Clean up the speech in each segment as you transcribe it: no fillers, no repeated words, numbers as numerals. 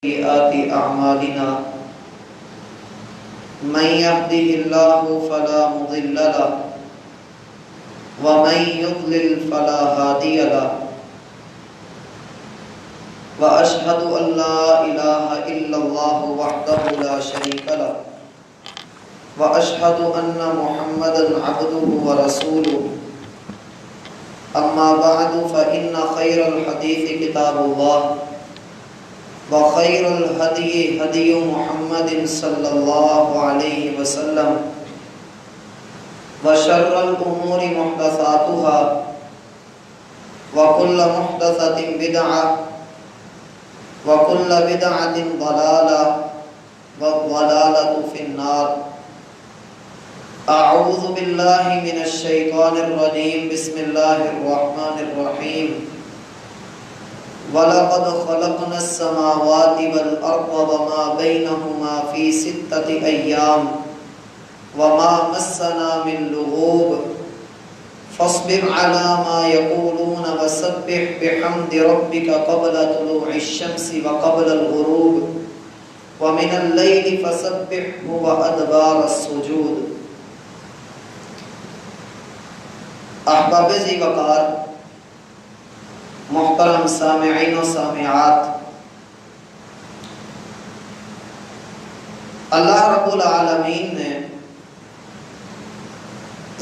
سيئات أعمالنا من يهده الله فلا مضل له ومن يضلل فلا هادي له وأشهد أن لا إله إلا الله وحده لا شريك له وأشهد أن محمدا عبده ورسوله أما بعد فإن خير الحديث كتاب الله وخير الهدي هدي محمد صلى الله عليه وسلم وشر الأمور محدثاتها وكل محدثة بدعة وكل بدعة ضلالة والضلالة في النار. أعوذ بالله من الشيطان الرجيم. بسم الله الرحمن الرحيم. وَلَقَدْ خَلَقْنَا السَّمَاوَاتِ وَالْأَرْضَ وَمَا بَيْنَهُمَا فِي 6 أَيَّامٍ وَمَا مَسَّنَا مِن لُغُوبٍ فَاصْبِرْ عَلَى مَا يَقُولُونَ وَسَبِّحْ بِحَمْدِ رَبِّكَ قَبْلَ طُلُوعِ الشَّمْسِ وَقَبْلَ الْغُرُوبِ وَمِنَ اللَّيْلِ فَسَبِّحْهُ وَأَدْبَارَ السُّجُودِ. احباب ذی وقار، محترم سامعین و سامعات، اللہ رب العالمین نے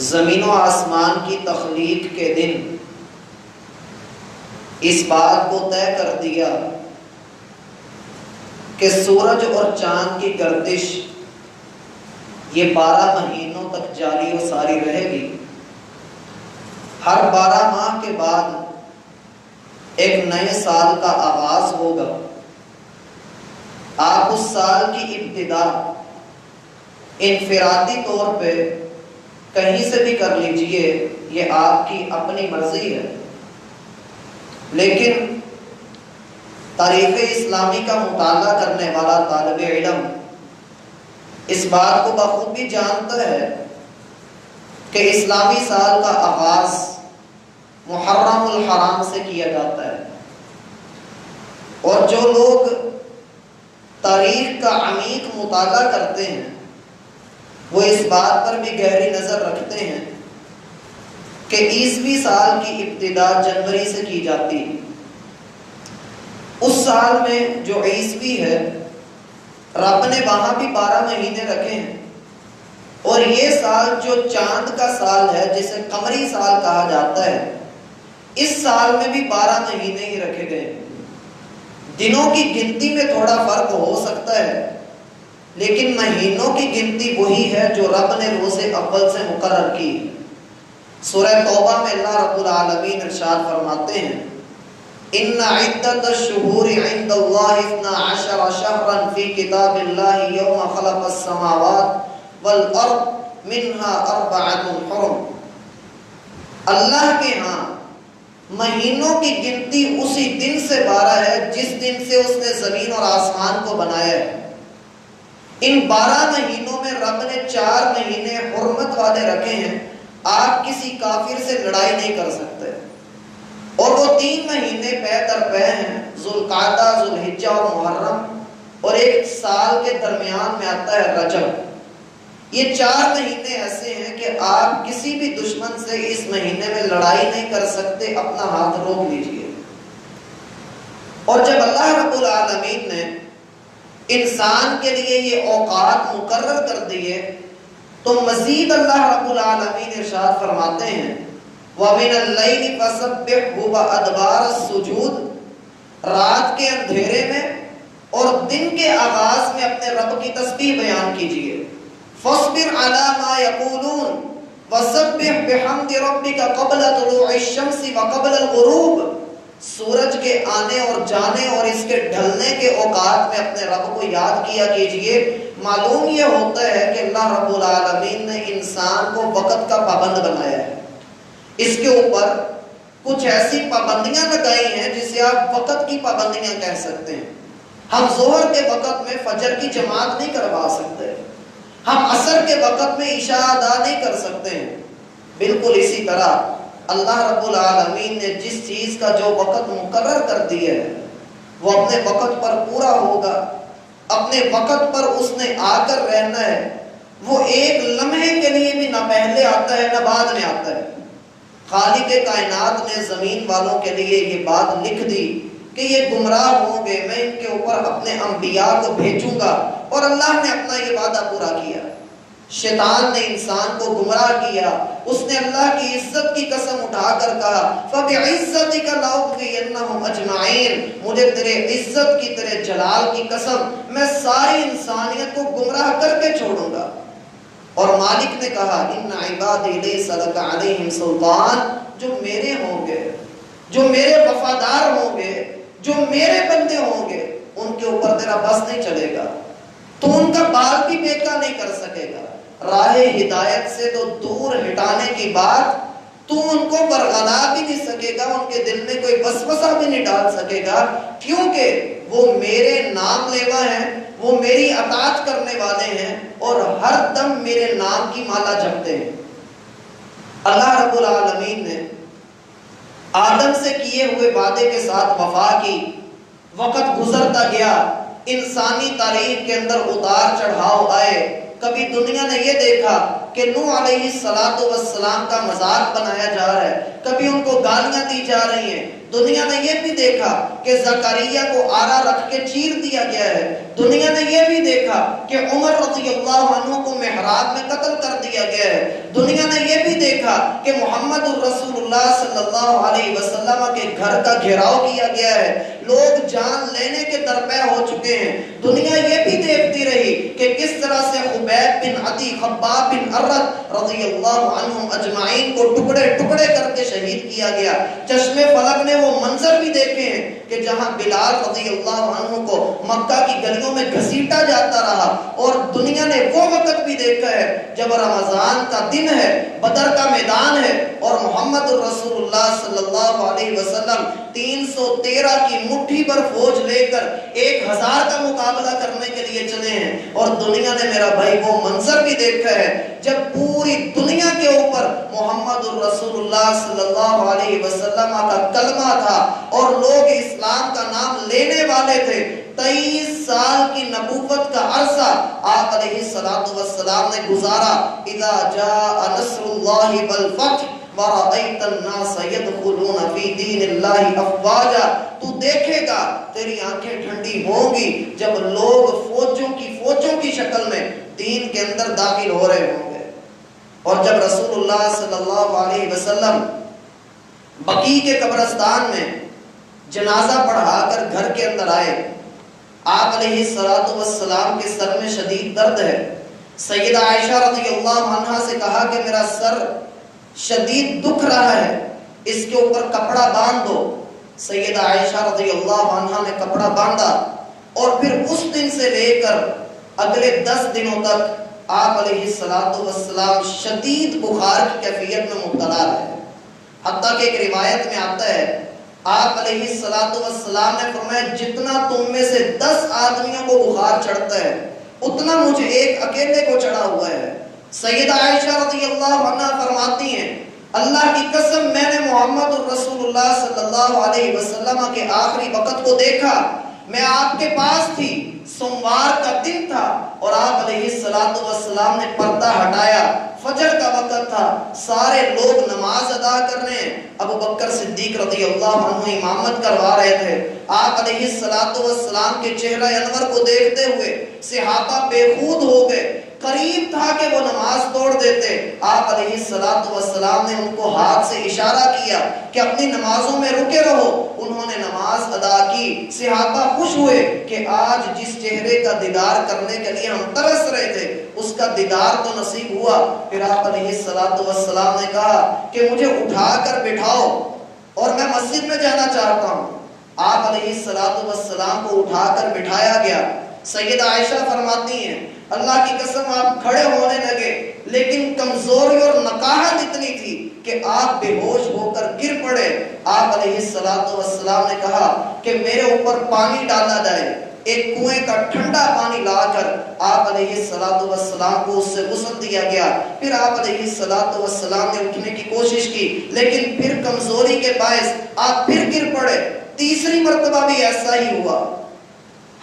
زمین و آسمان کی تخلیق کے دن اس بات کو طے کر دیا کہ سورج اور چاند کی گردش یہ 12 مہینوں تک جاری و ساری رہے گی. ہر 12 ماہ کے بعد ایک نئے سال کا آغاز ہوگا. آپ اس سال کی ابتدا انفرادی طور پہ کہیں سے بھی کر لیجئے، یہ آپ کی اپنی مرضی ہے، لیکن تاریخ اسلامی کا مطالعہ کرنے والا طالب علم اس بات کو بخوبی جانتا ہے کہ اسلامی سال کا آغاز محرم الحرام سے کیا جاتا ہے، اور جو لوگ تاریخ کا عمیق مطالعہ کرتے ہیں وہ اس بات پر بھی گہری نظر رکھتے ہیں کہ عیسوی سال کی ابتدا جنوری سے کی جاتی ہے. اس سال میں جو عیسوی ہے رب نے وہاں بھی 12 مہینے رکھے ہیں، اور یہ سال جو چاند کا سال ہے جسے قمری سال کہا جاتا ہے، اس سال میں بھی 12 مہینے ہی رکھے گئے. دنوں کی گنتی میں تھوڑا فرق ہو سکتا ہے، لیکن مہینوں کی گنتی وہی ہے جو رب نے روز اول سے مقرر کی. سورہ توبہ میں اللہ رب العالمین ارشاد فرماتے ہیں: ان عدت الشہور عند اللہ 12 شہرا فی کتاب اللہ یوم خلق السماوات والارض منها 4 حرم. اللہ کے ہاں مہینوں کی گنتی اسی دن سے 12 ہے جس دن سے اس نے زمین اور آسمان کو بنایا ہے. ان 12 مہینوں میں رب نے 4 مہینے حرمت والے رکھے ہیں. آپ کسی کافر سے لڑائی نہیں کر سکتے، اور وہ 3 مہینے پے در پے ہیں: ذوالقعدہ، ذوالحجہ اور محرم، اور ایک سال کے درمیان میں آتا ہے رجب. یہ 4 مہینے ایسے ہیں کہ آپ کسی بھی دشمن سے اس مہینے میں لڑائی نہیں کر سکتے. اپنا ہاتھ روک لیجئے. اور جب اللہ رب العالمین نے انسان کے لیے یہ اوقات مقرر کر دیے تو مزید اللہ رب العالمین ارشاد فرماتے ہیں: وَمِنَ اللَّيْلِ فَسَبِّحْهُ وَأَدْبَارَ السُّجُودِ. رات کے اندھیرے میں اور دن کے آغاز میں اپنے رب کی تسبیح بیان کیجئے. فَاصْبِرْ عَلَى مَا يَقُولُونَ وَسَبِّحْ بِحَمْدِ رَبِّكَ قَبْلَ طُلُوعِ الشَّمْسِ وَقَبْلَ الْغُرُوبِ. سورج کے آنے اور جانے اور اس کے ڈھلنے کے اوقات میں اپنے رب کو یاد کیا کیجئے. معلوم یہ ہوتا ہے کہ اللہ رب العالمین نے انسان کو وقت کا پابند بنایا ہے. اس کے اوپر کچھ ایسی پابندیاں لگائی ہیں جسے آپ وقت کی پابندیاں کہہ سکتے ہیں. ہم ظہر کے وقت میں فجر کی جماعت نہیں کروا سکتے، ہم عصر کے وقت میں عشاء ادا نہیں کر سکتے ہیں. بالکل اسی طرح اللہ رب العالمین نے جس چیز کا جو وقت مقرر کر دیا ہے وہ اپنے وقت پر پورا ہوگا، اپنے وقت پر اس نے آ کر رہنا ہے، وہ ایک لمحے کے لیے بھی نہ پہلے آتا ہے نہ بعد میں آتا ہے۔ خالق کائنات نے زمین والوں کے لیے یہ بات لکھ دی کہ یہ گمراہ ہوں گے، میں ان کے اوپر اپنے انبیاء کو بھیجوں گا، اور اللہ نے اپنا یہ وعدہ پورا کیا۔ شیطان نے انسان کو گمراہ کیا، اس نے اللہ کی عزت کی قسم اٹھا کر کہا فَبِعِزَّتِكَ لَأُغْوِيَنَّهُمْ أَجْمَعِينَ، مجھے تیرے عزت کی، تیرے جلال کی قسم، میں ساری انسانیت کو گمراہ کر کے چھوڑوں گا۔ اور مالک نے کہا اِنَّ عِبَادِي لَيْسَ لَكَ عَلَيْهِمْ سُلْطَانٌ، جو میرے ہوں گے، جو میرے وفادار ہوں گے، جو میرے بندے ہوں گے، ان کے اوپر تیرا بس نہیں چلے گا، تو ان کا بال بھی بیکا نہیں کر سکے گا۔ راہ ہدایت سے تو دور ہٹانے کی بات، تو ان کو برگلا بھی نہیں سکے گا، ان کے دل میں کوئی وسوسہ بھی نہیں ڈال سکے گا، کیونکہ وہ میرے نام لیوا ہیں، وہ میری اطاعت کرنے والے ہیں، اور ہر دم میرے نام کی مالا جپتے ہیں۔ اللہ رب العالمین نے آدم سے کیے ہوئے وعدے کے ساتھ وفا کی، وقت گزرتا گیا، انسانی تاریخ کے اندر اتار چڑھاؤ آئے۔ کبھی دنیا نے یہ دیکھا کہ نوح علیہ السلام کا مذاق بنایا جا رہا ہے، کبھی ان کو گالیاں دی جا رہی ہیں۔ دنیا نے یہ بھی دیکھا کہ زکریا کو آرا رکھ کے چیر دیا گیا ہے۔ دنیا نے یہ بھی دیکھا کہ عمر رضی اللہ عنہ کو محراب میں قتل کر دیا گیا ہے۔ دنیا نے یہ بھی دیکھا کہ محمد الرسول اللہ صلی اللہ علیہ وسلم کے گھر کا گھیراؤ کیا گیا ہے، لوگ جان لینے کے درپے ہو چکے ہیں۔ دنیا یہ بھی دیکھتی رہی کہ کس طرح سے خبیب بن عدی، خباب بن ارت رضی اللہ عنہم اجمعین کو ٹکڑے ٹکڑے کر کے شہید کیا گیا۔ چشم فلک نے وہ منظر بھی دیکھے ہیں کہ جہاں بلال رضی اللہ عنہ کو مکہ کی گلیوں میں گھسیٹا جاتا رہا، اور دنیا نے وہ وقت بھی دیکھا ہے جب رمضان کا دن ہے، بدر کا میدان ہے، اور محمد الرسول اللہ صلی اللہ علیہ وسلم 313 کی مٹھی پر فوج لے کر 1000 کا مقابلہ کرنے کے لیے چلے ہیں۔ اور دنیا نے میرا بھائی وہ منظر بھی دیکھا ہے جب پوری دنیا کے اوپر محمد الرسول اللہ صلی اللہ علیہ وسلم کا کلمہ تھا اور لوگ اسلام کا نام لینے والے تھے۔ 23 سال کی نبوت کا عرصہ آپ علیہ السلام نے گزارا۔ اذا جاء نصر اللہ والفتح وَرَأَيْتَ النَّاسَ يَدْخُلُونَ فِي دِينِ اللَّهِ أَفْوَاجًا، تو دیکھے گا، تیری آنکھیں ٹھنڈی ہوں گی جب لوگ فوجوں کی شکل میں دین کے اندر داخل ہو رہے ہوں گے۔ اور جب رسول اللہ صلی اللہ علیہ وسلم بقیع کے قبرستان میں جنازہ پڑھا کر گھر کے اندر آئے، آپ علیہ السلام کے سر میں شدید درد ہے۔ سیدہ عائشہ رضی اللہ عنہا سے کہا کہ میرا سر شدید دکھ رہا ہے، اس کے اوپر کپڑا باندھ دو۔ سیدہ عائشہ رضی اللہ عنہا نے کپڑا باندھا، اور پھر اس دن سے لے کر اگلے 10 دنوں تک آپ علیہ السلام شدید بخار کی کیفیت میں مبتلا رہے، حتیٰ کہ ایک روایت میں آتا ہے آپ علیہ السلام نے فرمایا جتنا تم میں سے 10 آدمیوں کو بخار چڑھتا ہے اتنا مجھے ایک اکیلے کو چڑھا ہوا ہے۔ سیدہ عائشہ رضی اللہ عنہ فرماتی ہیں اللہ کی قسم میں نے محمد الرسول اللہ صلی اللہ علیہ وسلم کے آخری وقت کو دیکھا، میں آپ کے پاس تھی، سوموار کا دن تھا، اور آپ علیہ السلام نے پردہ ہٹایا، فجر کا وقت تھا، سارے لوگ نماز ادا کر رہے ہیں، ابو بکر صدیق رضی اللہ عنہ امامت کروا رہے تھے۔ آپ علیہ السلام کے چہرہ انور کو دیکھتے ہوئے صحابہ بے خود ہو گئے، قریب تھا کہ وہ نماز توڑ دیتے۔ آپ علیہ السلام نے ان کو ہاتھ سے اشارہ کیا کہ اپنی نمازوں میں رکے رہو، انہوں نے نماز ادا کی۔ صحابہ خوش ہوئے کہ آج جس چہرے کا دیدار کرنے کے لیے ہم ترس رہے تھے اس کا دیدار تو نصیب ہوا۔ پھر آپ علیہ السلام نے کہا کہ مجھے اٹھا کر بٹھاؤ اور میں مسجد میں جانا چاہتا ہوں۔ آپ علیہ السلام کو اٹھا کر بٹھایا گیا۔ سیدہ عائشہ فرماتی ہیں اللہ کی قسم آپ کھڑے ہونے لگے، لیکن کمزوری اور نقاہت اتنی تھی کہ آپ بے ہوش ہو کر گر پڑے۔ آپ علیہ السلام نے کہا کہ میرے اوپر پانی ڈالا جائے۔ ایک کنویں کا ٹھنڈا پانی لا کر آپ علیہ السلام کو اس سے غسل دیا گیا۔ پھر آپ علیہ السلام نے اٹھنے کی کوشش کی، لیکن پھر کمزوری کے باعث آپ پھر گر پڑے۔ تیسری مرتبہ بھی ایسا ہی ہوا،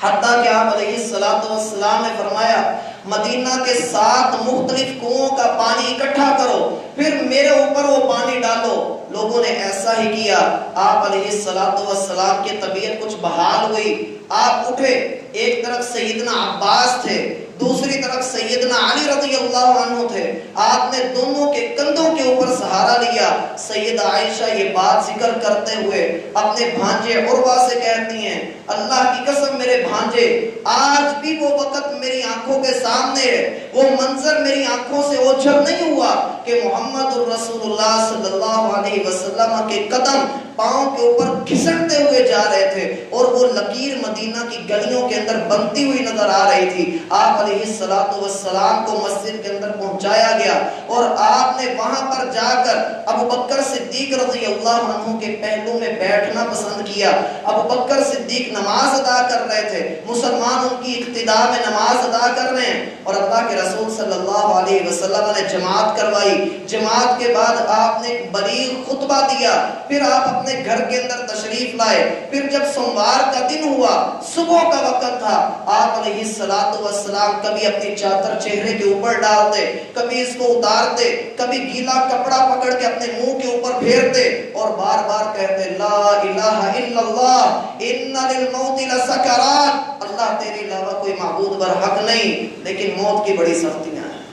حتیٰ کہ آپ علیہ السلام نے فرمایا مدینہ کے 7 مختلف کنوؤں کا پانی اکٹھا کرو، پھر میرے اوپر وہ پانی ڈالو۔ لوگوں نے ایسا ہی کیا۔ آپ علیہ السلام کی طبیعت کچھ بحال ہوئی، آپ اٹھے، ایک طرف سیدنا عباس تھے، دوسری طرف سیدنا علی رضی اللہ عنہ تھے، آپ نے دونوں کے کندھوں کے اوپر سہارا لیا۔ سیدہ عائشہ یہ بات ذکر کرتے ہوئے اپنے بھانجے عروہ سے کہتی ہیں، اللہ کی قسم میرے بھانجے، آج بھی وہ وقت میری آنکھوں کے سامنے ہے، وہ منظر میری آنکھوں سے اوجھل نہیں ہوا کہ محمد الرسول اللہ صلی اللہ علیہ وسلم کے قدم پاؤں کے اوپر گھسٹتے ہوئے جا رہے تھے اور وہ لکیر مدینہ کی گلیوں کے اندر بنتی ہوئی نظر آ رہی تھی۔ آپ علیہ السلام کو مسجد کے اندر پہنچایا گیا اور آپ نے وہاں پر جا کر ابو بکر صدیق رضی اللہ عنہ کے پہلو میں بیٹھنا پسند کیا۔ ابو بکر صدیق نماز ادا کر رہے تھے، مسلمان ان کی اقتداء میں نماز ادا کر رہے ہیں، اور اللہ کے رسول صلی اللہ علیہ وسلم نے جماعت کروائی۔ جماعت کے بعد آپ نے ایک بلیغ خطبہ دیا، پھر آپ اپنے گھر کے اندر تشریف لائے۔ پھر جب سوموار کا دن ہوا، صبح کا وقت تھا، آپ علیہ السلام کبھی اپنی چادر چہرے کے اوپر ڈالتے، کبھی اس کو اتارتے، کبھی گیلا کپڑا پکڑ کے اپنے منہ کے اوپر پھیرتے اور بار بار کہتے لا الہ الا اللہ ان للموت لسکرات، اللہ تیرے علاوہ کوئی معبود برحق نہیں، لیکن موت کی بڑی سختیاں ہیں،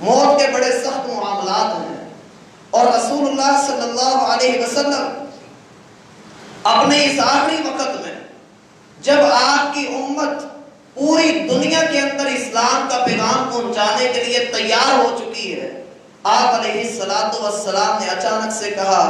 موت کے بڑے سخت معاملات ہیں۔ اور رسول اللہ صلی اللہ علیہ وسلم اپنے اس آخری وقت میں جب آپ کی امت پوری دنیا کے اندر اسلام کا پیغام پہنچانے کے لیے تیار ہو چکی ہے، آپ علیہ السلام نے اچانک سے کہا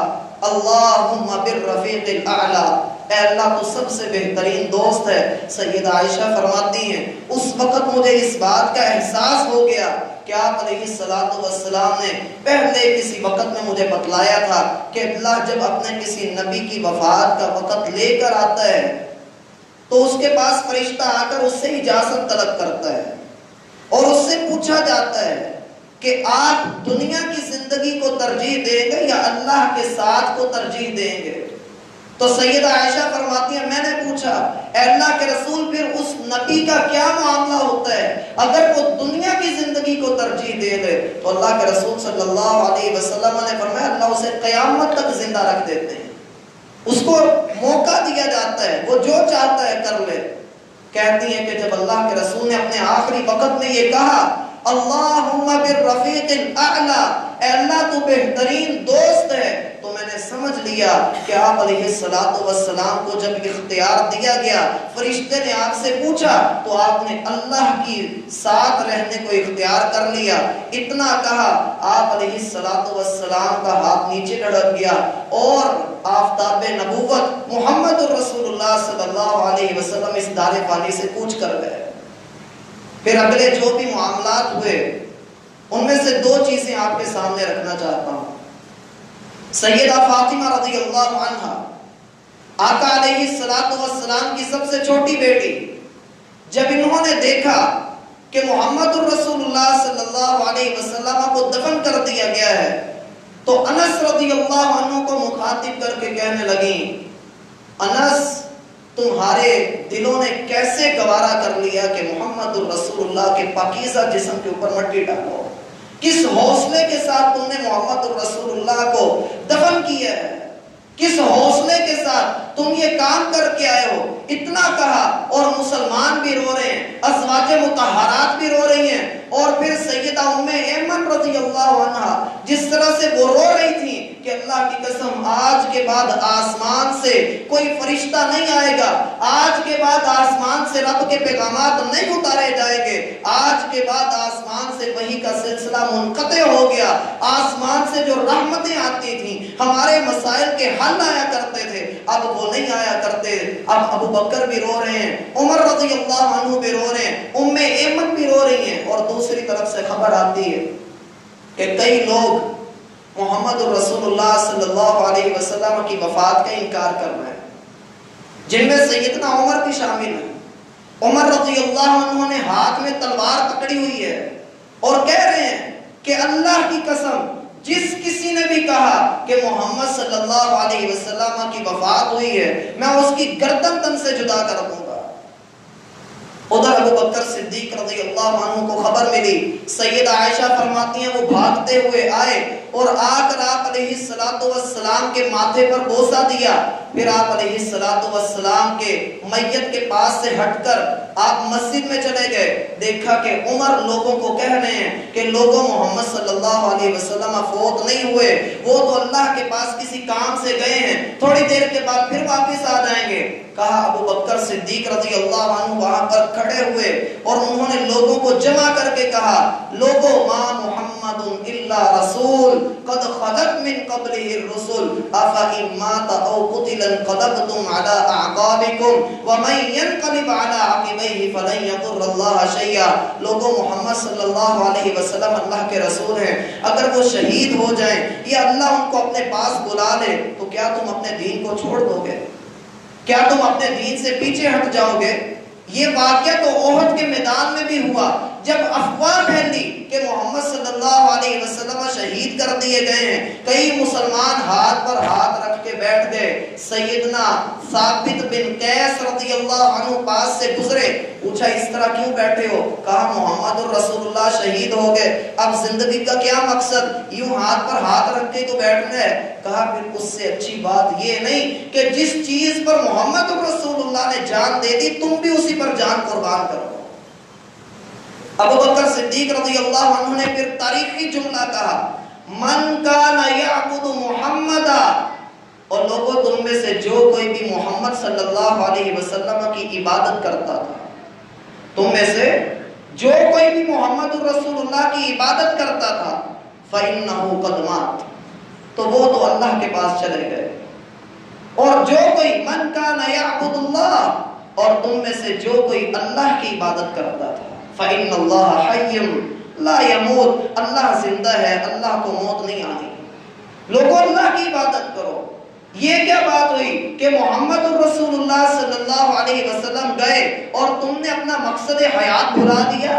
اللہم بالرفیق الاعلی، اے اللہ تو سب سے بہترین دوست ہے۔ سیدہ عائشہ فرماتی ہیں اس وقت مجھے اس بات کا احساس ہو گیا کہ آپ علیہ السلام نے پہلے کسی وقت میں مجھے بتلایا تھا کہ اللہ جب اپنے کسی نبی کی وفات کا وقت لے کر آتا ہے تو اس کے پاس فرشتہ آ کر اس سے اجازت طلب کرتا ہے اور اس سے پوچھا جاتا ہے کہ آپ دنیا کی زندگی کو ترجیح دیں گے یا اللہ کے ساتھ کو ترجیح دیں گے؟ تو سیدہ عائشہ فرماتی ہیں میں نے پوچھا اے اللہ کے رسول پھر اس نبی کا کیا معاملہ ہوتا ہے اگر وہ دنیا کی زندگی کو ترجیح دے دے؟ تو اللہ کے رسول صلی اللہ علیہ وسلم نے فرمایا اللہ اسے قیامت تک زندہ رکھ دیتے ہیں، اس کو موقع دیا جاتا ہے، وہ جو چاہتا ہے کر لے۔ کہتی ہیں کہ جب اللہ کے رسول نے اپنے آخری وقت میں یہ کہا اللہم بالرفیق الاعلی، اے اللہ تو بہترین دوست ہے، تو میں نے سمجھ لیا کہ آپ علیہ السلام کو جب اختیار دیا گیا، فرشتے نے آپ سے پوچھا تو آپ نے اللہ کی ساتھ رہنے کو اختیار کر لیا۔ اتنا کہا آپ علیہ السلام کا ہاتھ نیچے لڑک گیا اور آفتاب نبوت محمد الرسول اللہ صلی اللہ علیہ وسلم اس دار فانی سے کوچ کر گئے۔ پھر اگلے جو بھی معاملات ہوئے ان میں سے 2 چیزیں آپ کے سامنے رکھنا چاہتا ہوں۔ سیدہ فاطمہ رضی اللہ عنہا آقا علیہ السلام کی سب سے چھوٹی بیٹی، جب انہوں نے دیکھا کہ محمد الرسول اللہ صلی اللہ علیہ وسلم کو دفن کر دیا گیا ہے تو انس رضی اللہ عنہ کو مخاطب کر کے کہنے لگیں انس تمہارے دلوں نے کیسے گوارا کر لیا کہ محمد الرسول اللہ کے پاکیزہ جسم کے اوپر مٹی ڈالو، کس حوصلے کے ساتھ تم نے محمد الرسول اللہ کو دفن کیا ہے، کس حوصلے کے ساتھ تم یہ کام کر کے آئے ہو؟ اتنا کہا اور مسلمان بھی رو رہے ہیں، ازواج مطہرات بھی رو رہی ہیں، اور پھر سیدہ ام ایمن رضی اللہ عنہا جس طرح سے وہ رو رہی تھی کہ اللہ کی قسم آج کے بعد آسمان سے کوئی فرشتہ نہیں آئے گا، آج کے بعد آسمان سے رب کے پیغامات نہیں اتارے جائیں گے، آج کے بعد آسمان سے وحی کا سلسلہ منقطع ہو گیا، آسمان سے جو رحمتیں آتی تھیں ہمارے مسائل کے حل آیا کرتے تھے اب وہ نہیں آیا کرتے۔ اب ابو بکر بھی رو رہے ہیں، عمر رضی اللہ عنہ بھی رو رہے ہیں، ام ایمن بھی رو رہی ہیں، اور دوسری طرف سے خبر آتی ہے کہ کئی لوگ محمد الرسول اللہ صلی اللہ علیہ وسلم کی وفات کا انکار کر رہے ہیں، جن میں سیدنا عمر بھی شامل ہیں۔ عمر رضی اللہ عنہ نے ہاتھ میں تلوار پکڑی ہوئی ہے اور کہہ رہے ہیں کہ اللہ کی قسم جس کسی نے بھی کہا کہ محمد صلی اللہ علیہ وسلم کی وفات ہوئی ہے میں اس کی گردن تن سے جدا کر دوں گا۔ ادھر ابو بکر صدیق رضی اللہ عنہ کو خبر ملی، سیدہ عائشہ فرماتی ہیں وہ بھاگتے ہوئے آئے اور آ کر آپ علیہ السلام کے ماتھے پر بوسہ دیا، پھر آپ علیہ السلام کے میت کے پاس سے ہٹ کر آپ مسجد میں چلے گئے۔ دیکھا کہ عمر لوگوں کو کہہ رہے ہیں کہ لوگوں محمد صلی اللہ علیہ وسلم فوت نہیں ہوئے، وہ تو اللہ کے پاس کسی کام سے گئے ہیں، تھوڑی دیر کے بعد پھر واپس آ جائیں گے۔ کہا ابو بکر صدیق رضی اللہ عنہ وہاں پر کھڑے ہوئے اور انہوں نے لوگوں کو جمع کر کے کہا، لوگوں ما محمد الا رسول قد خلت من قبلہ الرسل افإن مات او قتل انقلبتم على اعقابکم ومن ينقلب على عقبیہ فلن یضر اللہ شیئا۔ لوگوں محمد صلی اللہ علیہ وسلم اللہ کے رسول ہیں، اگر وہ شہید ہو جائیں یا اللہ ان کو اپنے پاس بلا لے تو کیا تم اپنے دین کو چھوڑ دو گے؟ کیا تم اپنے دین سے پیچھے ہٹ جاؤ گے؟ یہ واقعہ تو احد کے میدان میں بھی ہوا، جب افواہ پھیلی کہ محمد صلی اللہ علیہ وسلم شہید کر دیے گئے ہیں، کئی مسلمان ہاتھ پر ہاتھ رکھ کے بیٹھ گئے۔ سیدنا ثابت بن قیس رضی اللہ عنہ پاس سے گزرے، پوچھا اس طرح کیوں بیٹھے ہو؟ کہا محمد الرسول اللہ شہید ہو گئے، اب زندگی کا کیا مقصد؟ یوں ہاتھ پر ہاتھ رکھ کے تو بیٹھنا ہے۔ کہا پھر اس سے اچھی بات یہ نہیں کہ جس چیز پر محمد الرسول اللہ نے جان دے دی تم بھی اسی پر جان قربان کرو۔ ابو بکر صدیق رضی اللہ عنہ نے پھر تاریخی جملہ کہا، من کان یعبد محمدا، اور لوگوں تم میں سے جو کوئی بھی محمد صلی اللہ علیہ وسلم کی عبادت کرتا تھا، تم میں سے جو کوئی بھی محمد الرسول اللہ کی عبادت کرتا تھا فإنہ قد مات، تو وہ تو اللہ کے پاس چلے گئے۔ اور جو کوئی من کان یعبد اللہ، اور تم میں سے جو کوئی اللہ کی عبادت کرتا تھا فإن اللہ حی لا يموت، اللہ زندہ ہے، اللہ کو موت نہیں آنی۔ لوگوں اللہ کی عبادت کرو۔ یہ کیا بات ہوئی کہ محمد الرسول اللہ صلی اللہ علیہ وسلم گئے اور تم نے اپنا مقصد حیات بھلا دیا،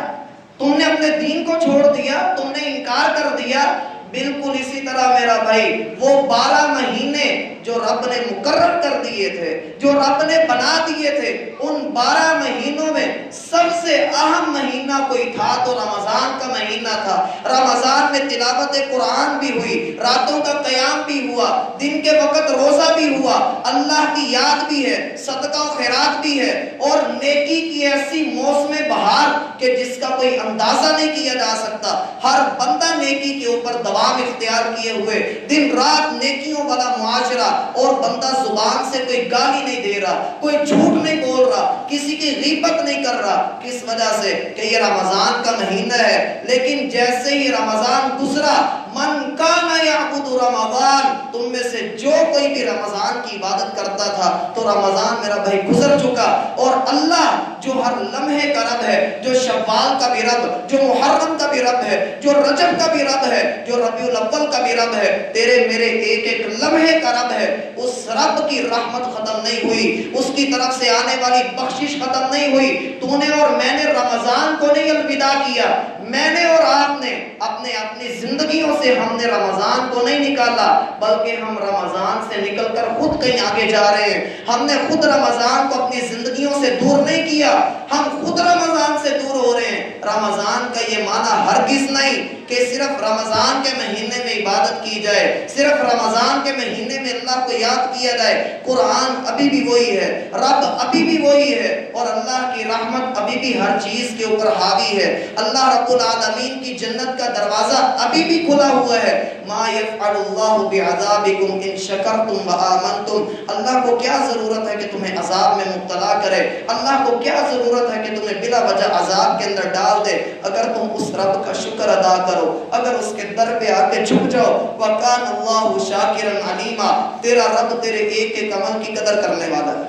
تم نے اپنے دین کو چھوڑ دیا، تم نے انکار کر دیا۔ بالکل اسی طرح میرا بھائی وہ 12 مہینے جو رب نے مقرر کر دیے تھے، جو رب نے بنا دیے تھے، ان 12 مہینوں میں سب سے اہم مہینہ کوئی تھا تو رمضان کا مہینہ تھا۔ رمضان میں تلاوت قرآن بھی ہوئی، راتوں کا قیام بھی ہوا، دن کے وقت روزہ بھی ہوا، اللہ کی یاد بھی ہے، صدقہ و خیرات بھی ہے، اور نیکی کی ایسی موسم بہار کہ جس کا کوئی اندازہ نہیں کیا جا سکتا۔ ہر بندہ نیکی کے اوپر دوام اختیار کیے ہوئے، دن رات نیکیوں والا معاشرہ، اور بندہ زبان سے کوئی گالی نہیں دے رہا، کوئی جھوٹ نہیں بول رہا، کسی کی غیبت نہیں کر رہا۔ کس وجہ سے؟ کہ یہ رمضان کا مہینہ ہے۔ لیکن جیسے ہی رمضان گزرا، من کان یعبد رمضان، تم میں سے جو کوئی بھی رمضان کی عبادت کرتا تھا تو رمضان میرا بھائی گزر چکا، اور اللہ جو ہر لمحے کا رب ہے، جو شوال کا بھی رب، جو محرم کا بھی رب ہے، جو رجب کا بھی رب ہے، جو ربیع الاول کا بھی رب ہے، تیرے میرے ایک ایک لمحے کا رب ہے، اس رب کی رحمت ختم نہیں ہوئی، اس کی طرف سے آنے والی بخشش ختم نہیں ہوئی۔ تو نے اور میں نے رمضان کو نہیں الوداع کیا، میں نے اور آپ نے اپنی زندگیوں سے ہم نے رمضان کو نہیں نکالا، بلکہ ہم رمضان سے نکل کر خود کہیں آگے جا رہے ہیں۔ ہم نے خود رمضان کو اپنی زندگیوں سے دور نہیں کیا، ہم خود رمضان سے دور ہو رہے ہیں۔ رمضان کا یہ معنی ہرگز نہیں کہ صرف رمضان کے مہینے میں عبادت کی جائے، صرف رمضان کے مہینے میں اللہ کو یاد کیا جائے۔ قرآن ابھی بھی وہی ہے، رب ابھی بھی وہی ہے، اور اللہ کی رحمت ابھی بھی ہر چیز کے اوپر حاوی ہے۔ اللہ رب العالمین کی جنت کا دروازہ ابھی بھی کھلا ہوا ہے۔ ما یفعل اللہ بعذابکم ان شکرتم وآمنتم، اللہ کو کیا ضرورت ہے کہ تمہیں عذاب میں مبتلا کرے، اللہ کو کیا ضرورت ہے کہ تمہیں بلا وجہ عذاب کے اندر ڈال دے، اگر تم اس رب کا شکر ادا کرو، اگر اس کے در پہ آ کے جھک جاؤ۔ وَكَانَ اللَّهُ شَاكِرًا عَلِيمًا، تیرا رب تیرے ایک ایک عمل کی قدر کرنے والا ہے۔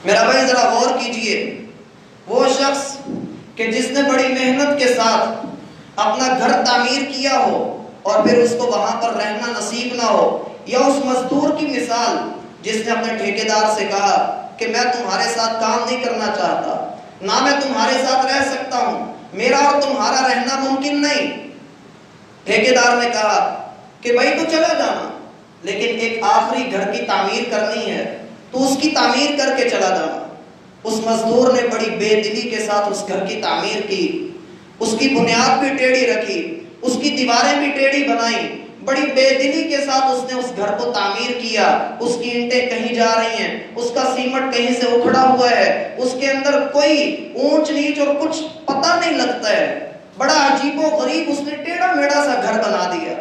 میرا بھائی ذرا غور کیجئے، وہ شخص کہ جس نے بڑی محنت کے ساتھ اپنا گھر تعمیر کیا ہو اور پھر اس کو وہاں پر رہنا نصیب نہ ہو، یا اس مزدور کی مثال جس نے اپنے ٹھیکیدار سے کہا کہ میں تمہارے ساتھ کام نہیں کرنا چاہتا، نہ میں تمہارے ساتھ رہ سکتا ہوں، میرا اور تمہارا رہنا ممکن نہیں۔ ٹھیکیدار نے کہا کہ بھائی تو چلا جانا، لیکن ایک آخری گھر کی تعمیر کرنی ہے، تو اس کی تعمیر کر کے چلا جانا۔ اس مزدور نے بڑی بے دلی کے ساتھ اس گھر کی تعمیر کی، اس کی بنیاد بھی ٹیڑھی رکھی، اس کی دیواریں بھی ٹیڑھی بنائی، بڑی بے دلی کے ساتھ اس نے اس گھر کو تعمیر کیا۔ اس کی اینٹیں کہیں جا رہی ہیں، اس کا سیمنٹ کہیں سے اکھڑا ہوا ہے، اس کے اندر کوئی اونچ نیچ اور کچھ پتہ نہیں لگتا ہے، بڑا عجیب و غریب اس نے ٹیڑھا میڑھا سا گھر بنا دیا۔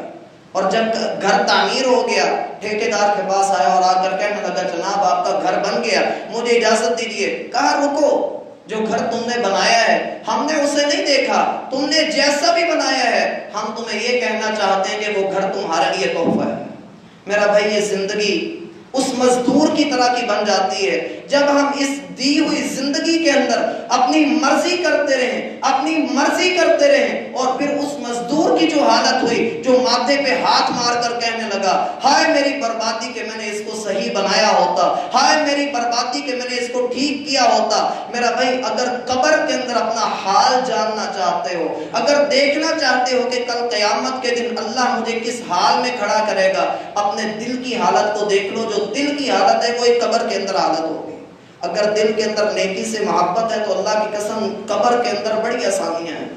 اور جب گھر تعمیر ہو گیا، ٹھیکیدار کے پاس آیا اور آ کر کہنے لگا جناب آپ کا گھر بن گیا، مجھے اجازت دیجیے۔ کہا رکو، جو گھر تم نے بنایا ہے ہم نے اسے نہیں دیکھا، تم نے جیسا بھی بنایا ہے ہم تمہیں یہ کہنا چاہتے ہیں کہ وہ گھر تمہارے لیے تحفہ ہے۔ میرا بھائی یہ زندگی اس مزدور کی طرح کی بن جاتی ہے جب ہم اس دی ہوئی زندگی کے اندر اپنی مرضی کرتے رہیں، اپنی مرضی کرتے رہیں، اور پھر اس مزدور کی جو حالت ہوئی، جو ماتھے پہ ہاتھ مار کر کہنے لگا ہائے میری بربادی کہ میں نے اس کو صحیح بنایا ہوتا، ہائے میری بربادی کہ میں نے اس کو ٹھیک کیا ہوتا۔ میرا بھائی اگر قبر کے اندر اپنا حال جاننا چاہتے ہو، اگر دیکھنا چاہتے ہو کہ کل قیامت کے دن اللہ مجھے کس حال میں کھڑا کرے گا، اپنے دل کی حالت کو دیکھ لو۔ جو دل کی حالت ہے وہ ایک قبر کے اندر حالت ہوگی۔ اگر دل کے اندر نیکی سے محبت ہے تو اللہ کی قسم قبر کے اندر بڑی آسانیاں ہیں۔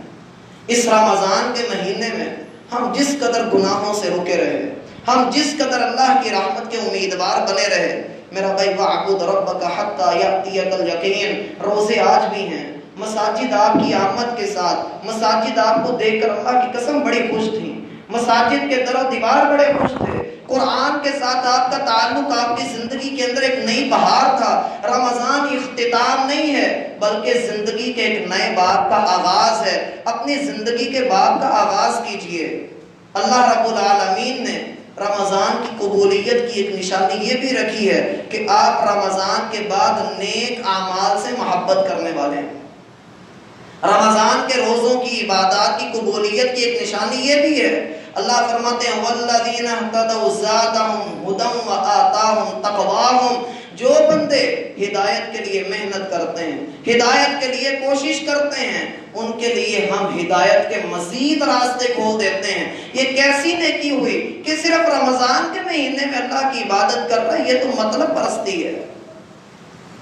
اس رمضان کے مہینے میں ہم جس قدر گناہوں سے رکے رہے، ہم جس قدر اللہ کی رحمت کے امیدوار بنے رہے، میرا بھائی وَاعْبُدْ رَبَّكَ حَتَّى يَأْتِيَكَ الْيَقِينُ، روزے آج بھی ہیں، مساجد آپ کی آمد کے ساتھ، مساجد آپ کو دیکھ کر اللہ کی قسم بڑی خوش تھی، مساجد کے در و دیوار بڑے خوش تھے، قرآن کے ساتھ آپ کا تعلق آپ کی زندگی کے اندر ایک نئی بہار تھا۔ رمضان اختتام نہیں ہے بلکہ زندگی کے ایک نئے باب کا آغاز ہے۔ اپنی زندگی کے باب کا آغاز کیجئے۔ اللہ رب العالمین نے رمضان کی قبولیت کی ایک نشانی یہ بھی رکھی ہے کہ آپ رمضان کے بعد نیک اعمال سے محبت کرنے والے ہیں۔ رمضان کے روزوں کی عبادات کی قبولیت کی ایک نشانی یہ بھی ہے، اللہ فرماتے ہیں وَالَّذِينَ اهْتَدَوْا زَادَهُمْ هُدًى وَآتَاهُمْ تَقْوَاهُمْ، جو بندے ہدایت کے لیے محنت کرتے ہیں، ہدایت کے لیے کوشش کرتے ہیں، ان کے لیے ہم ہدایت کے مزید راستے کھول دیتے ہیں۔ یہ کیسی نیکی ہوئی کہ صرف رمضان کے مہینے میں اللہ کی عبادت کر رہا ہے، یہ تو مطلب پرستی ہے۔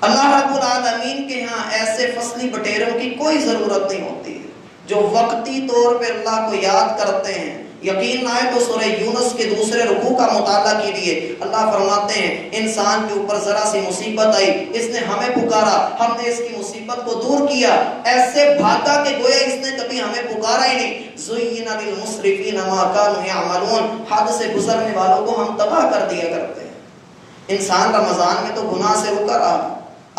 اللہ رب العالمین کے ہاں ایسے فصلی بٹیروں کی کوئی ضرورت نہیں ہوتی ہے جو وقتی طور پہ اللہ کو یاد کرتے ہیں۔ یقین نہ آئے تو سورہ یونس کے دوسرے رکوع کا مطالعہ کیجیے، اللہ فرماتے ہیں انسان کے اوپر ذرا سی مصیبت آئی، اس نے ہمیں پکارا، ہم نے اس کی مصیبت کو دور کیا، ایسے بھاگا کہ گویا اس نے کبھی ہمیں پکارا ہی نہیں۔ زُيِّنَ لِلْمُسْرِفِينَ مَا كَانُوا يَعْمَلُونَ، حد سے گزرنے والوں کو ہم تباہ کر دیا کرتے ہیں۔ انسان رمضان میں تو گناہ سے رکا رہا،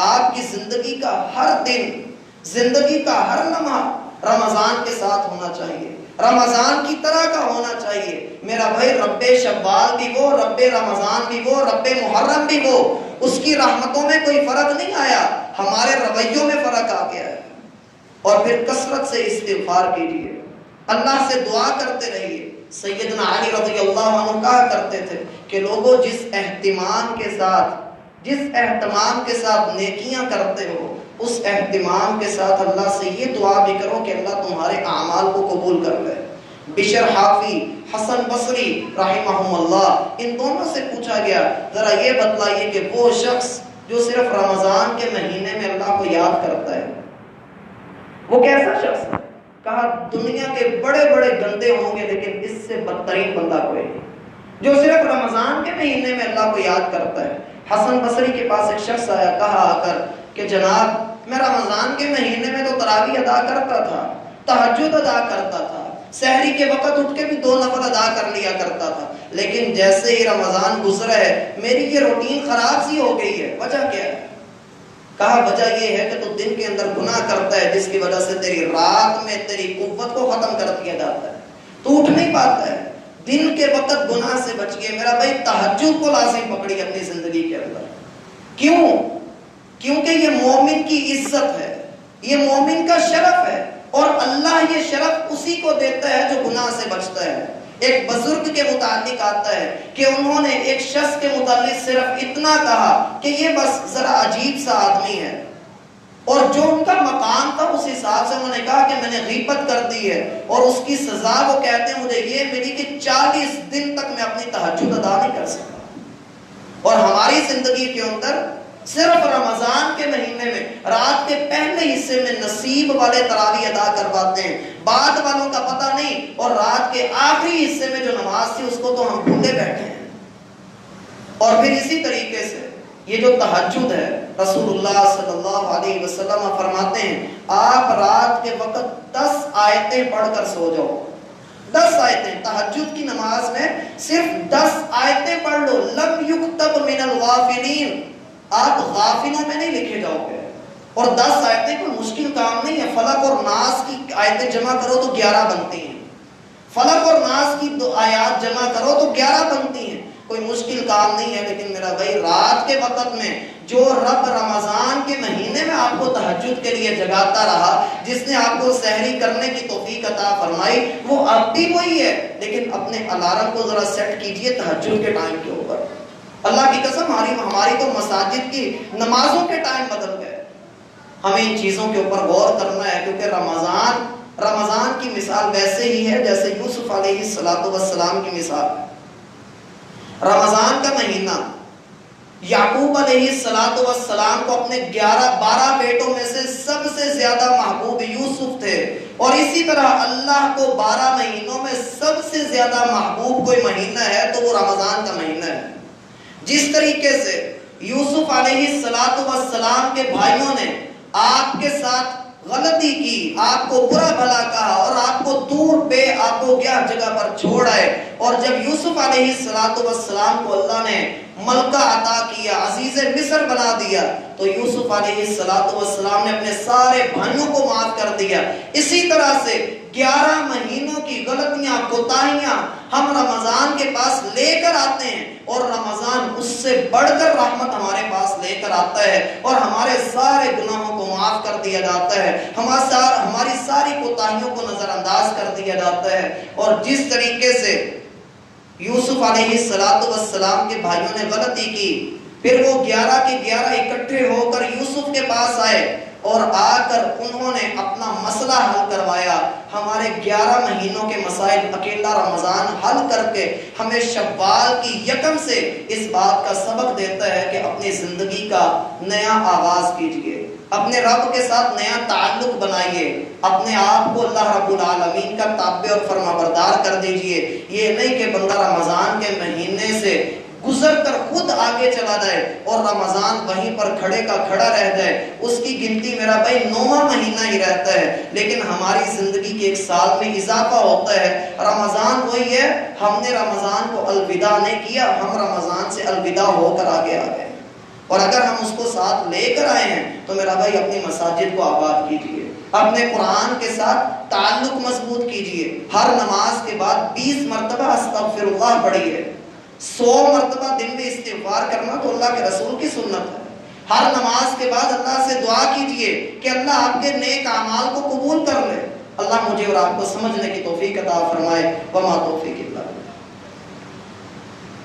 آپ کی زندگی کا ہر دن، زندگی کا ہر لمحہ رمضان کے ساتھ ہونا چاہیے، رمضان کی طرح کا ہونا چاہیے۔ میرا بھائی رب شوال بھی وہ، رب رمضان بھی وہ، رب محرم بھی وہ، اس کی رحمتوں میں کوئی فرق نہیں آیا، ہمارے رویوں میں فرق آ گیا ہے۔ اور پھر کثرت سے استغفار کیجیے، اللہ سے دعا کرتے رہیے۔ سیدنا علی رضی اللہ عنہ کہا کرتے تھے کہ لوگوں جس اہتمام کے ساتھ نیکیاں کرتے ہو، اس اہتمام کے ساتھ اللہ سے یہ دعا بھی کرو کہ اللہ تمہارے اعمال کو قبول کر لے۔ بشر حافی، حسن بصری رحمہم اللہ، ان دونوں سے پوچھا گیا ذرا یہ بتلائیے کہ وہ شخص جو صرف رمضان کے مہینے میں اللہ کو یاد کرتا ہے وہ کیسا شخص ہے؟ کہا دنیا کے بڑے بڑے گندے ہوں گے لیکن اس سے بدترین بندہ کوئی نہیں جو صرف رمضان کے مہینے میں اللہ کو یاد کرتا ہے۔ حسن بصری کے پاس ایک شخص آیا، کہا آ کر کہ جناب میں رمضان کے مہینے میں تو تراویح ادا کرتا تھا، تہجد ادا کرتا تھا، سحری کے وقت اٹھ کے بھی 2 نفل ادا کر لیا کرتا تھا، لیکن جیسے ہی رمضان گزرا ہے میری یہ روٹین خراب سی ہو گئی ہے، وجہ کیا ہے؟ کہا وجہ یہ ہے کہ تو دن کے اندر گناہ کرتا ہے جس کی وجہ سے تیری رات میں تیری قوت کو ختم کر دیا جاتا ہے، تو اٹھ نہیں پاتا ہے، دن کے وقت گناہ سے بچ گئے۔ میرا بھائی تہجد کو لازم پکڑی اپنی زندگی کے اندر۔ کیوں؟ کیونکہ یہ مومن کی عزت ہے، یہ مومن کا شرف ہے، اور اللہ یہ شرف اسی کو دیتا ہے جو گناہ سے بچتا ہے۔ ایک بزرگ کے متعلق آتا ہے کہ انہوں نے ایک شخص کے متعلق صرف اتنا کہا کہ یہ بس ذرا عجیب سا آدمی ہے، اور جو ان کا مقام تھا اس حساب صاحب سے انہوں نے کہا کہ میں نے غیبت کر دی ہے اور اس کی سزا وہ کہتے ہیں مجھے یہ ملی کہ 40 دن تک میں اپنی تہجد ادا نہیں کر سکا۔ اور ہماری زندگی کے اندر صرف رمضان کے مہینے میں رات کے پہلے حصے میں نصیب والے تراویح ادا کرواتے ہیں، بعد والوں کا پتہ نہیں، اور رات کے آخری حصے میں جو نماز تھی اس کو تو ہم بھولے بیٹھے ہیں۔ اور پھر اسی طریقے سے یہ جو تہجد ہے، رسول اللہ صلی اللہ علیہ وسلم فرماتے ہیں آپ رات کے وقت 10 آیتیں پڑھ کر سو جاؤ۔ 10 آیتیں تہجد کی نماز میں صرف 10 آیتیں پڑھ لو، لم یکتب من الغافلین، آپ غافلوں میں نہیں لکھے جاؤ گے۔ اور 10 آیتیں کوئی مشکل کام نہیں ہے، فلق اور ناس کی آیتیں جمع کرو تو 11 بنتی ہیں، فلق اور ناس کی 2 آیات جمع کرو تو 11 بنتی ہیں، کوئی مشکل کام نہیں ہے۔ لیکن میرا بھائی رات کے وقت میں جو رب رمضان کے مہینے میں آپ کو تہجد کے لیے جگاتا رہا، جس نے آپ کو سحری کرنے کی توفیق عطا فرمائی، وہ اب بھی وہی ہے، لیکن اپنے الارم کو ذرا سیٹ کیجئے تہجد کے ٹائم کے اوپر۔ اللہ کی قسم ہماری تو مساجد کی نمازوں کے ٹائم بدل گئے۔ ہمیں ان چیزوں کے اوپر غور کرنا ہے، کیونکہ رمضان کی مثال ویسے ہی ہے جیسے یوسف علیہ السلام کی مثال ہے۔ رمضان کا مہینہ یعقوب علیہ السلام کو اپنے 12 بیٹوں میں سے سب سے زیادہ محبوب یوسف تھے، اور اسی طرح اللہ کو 12 مہینوں میں سب سے زیادہ محبوب کوئی مہینہ ہے تو وہ رمضان کا مہینہ ہے۔ جس طریقے سے یوسف علیہ السلام کے بھائیوں نے آپ کے ساتھ غلطی کی، آپ کو برا بھلا کہا اور آپ کو دور پہ آپ کو کیا جگہ پر چھوڑ آئے، اور جب یوسف علیہ السلام کو اللہ نے ملکہ عطا کیا، عزیز مصر بنا دیا، تو یوسف علیہ السلام نے اپنے سارے بھائیوں کو معاف کر دیا۔ اسی طرح سے 11 مہینوں کی غلطیاں کوتاہیاں ہم رمضان کے پاس لے کر آتے ہیں، اور رمضان اس سے بڑھ کر رحمت ہمارے پاس لے کر آتا ہے، اور ہمارے سارے گناہوں کو معاف کر دیا جاتا ہے، ہماری ساری کوتاہیوں کو نظر انداز کر دیا جاتا ہے۔ اور جس طریقے سے یوسف علیہ السلام کے بھائیوں نے غلطی کی، پھر وہ 11 کے 11 اکٹھے ہو کر یوسف کے پاس آئے اور آ کر انہوں نے اپنا مسئلہ حل کروایا۔ ہمارے 11 مہینوں کے مسائل اکیلا رمضان حل کر کے ہمیں شوال کی 1 سے اس بات کا سبق دیتا ہے کہ اپنی زندگی کا نیا آغاز کیجئے، اپنے رب کے ساتھ نیا تعلق بنائیے، اپنے آپ کو اللہ رب العالمین کا تابع اور فرمانبردار کر دیجئے۔ یہ نہیں کہ بندہ رمضان کے مہینے سے گزر کر خود آگے چلا جائے اور رمضان وہیں پر کھڑے کا کھڑا رہ جائے، اس کی گنتی میرا بھائی 9واں مہینہ ہی رہتا ہے، لیکن ہماری زندگی کے 1 سال میں اضافہ ہوتا ہے۔ رمضان وہی ہے، ہم نے رمضان کو الوداع نہیں کیا، ہم رمضان سے الوداع ہو کر آگے آ گئے، اور اگر ہم اس کو ساتھ لے کر آئے ہیں تو میرا بھائی اپنی مساجد کو آباد کیجئے، اپنے قرآن کے ساتھ تعلق مضبوط کیجئے، ہر نماز کے بعد 20 مرتبہ استغفر اللہ پڑھیے، 100 مرتبہ دن میں استغفار کرنا تو اللہ کے رسول کی سنت ہے۔ ہر نماز کے بعد اللہ سے دعا کیجئے کہ اللہ آپ کے نیک اعمال کو قبول کر لے۔ اللہ مجھے اور آپ کو سمجھنے کی توفیق عطا فرمائے، وما توفیق اللہ۔